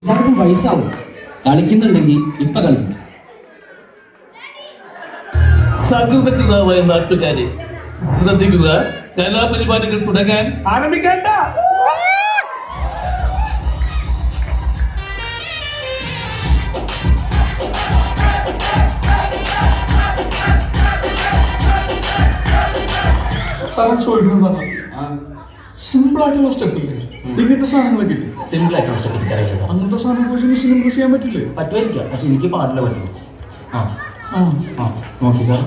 എല്ലാവർക്കും വയസ്സാവും. കളിക്കുന്നുണ്ടെങ്കിൽ ഇപ്പൊ കളിക്കും. സകൃതകൃതമായ നാട്ടുകാരെ ശ്രദ്ധിക്കുക, കലാപരിപാടികൾ തുടങ്ങാൻ ആരംഭിക്കേണ്ട. സിമ്പിൾ ആയിട്ടുള്ള സ്റ്റെപ്പ് ഇല്ലേ? ഇങ്ങനത്തെ സാധനങ്ങളൊക്കെ ഇല്ലേ? സിമ്പിൾ ആയിട്ടുള്ള സ്റ്റെപ്പ് എനിക്കറിയില്ല. അങ്ങനത്തെ സാധനം പോയി സിമ്പിൾ ചെയ്യാൻ പറ്റില്ലേ? പറ്റുമായിരിക്കാം, പക്ഷെ എനിക്ക് പാടില്ല പറ്റും. ആ ആ ആ നോക്കി സാർ.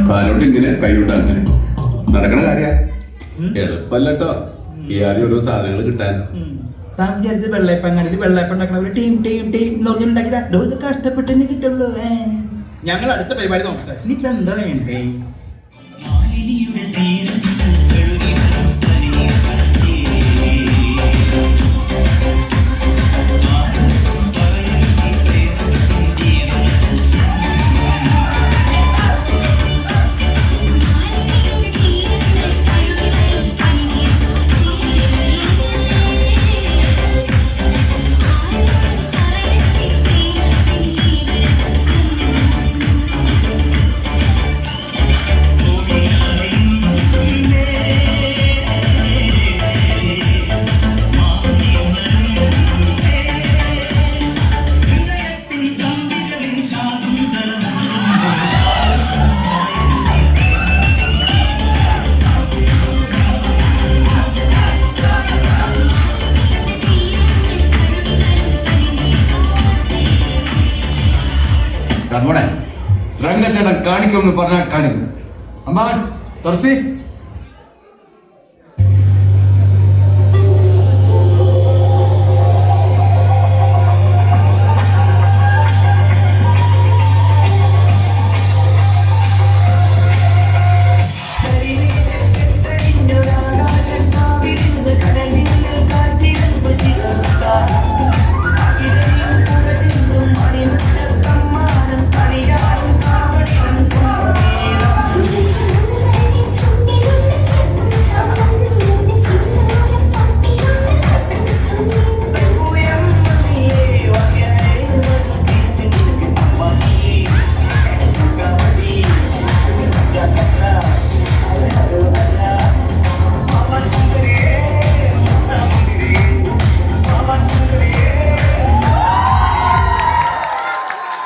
കാലോട്ട് ഇങ്ങനെ കൈകൊണ്ട് അങ്ങനെ നടക്കണ കാര്യ എളുപ്പല്ലോ. ഈ ആദ്യം ഓരോ സാധനങ്ങൾ കിട്ടാൻ താൻ വിചാരിച്ചത് വെള്ളയപ്പങ്ങാടിയിൽ വെള്ളയപ്പം ഉണ്ടാക്കണ ടീം ടീം ടീം എന്ന് പറഞ്ഞുണ്ടാക്കിയത് അഡോ ഇത് കഷ്ടപ്പെട്ടെന്നെ കിട്ടുള്ളൂ. ഞങ്ങൾ അടുത്ത പരിപാടി നോക്കട്ടെ. ഇനിയിപ്പോ എന്താ വേണ്ടേ? രംഗച്ചേട്ടൻ കാണിക്കുമെന്ന് പറഞ്ഞാൽ കാണിക്കും. അമ്മാൻ തുറസി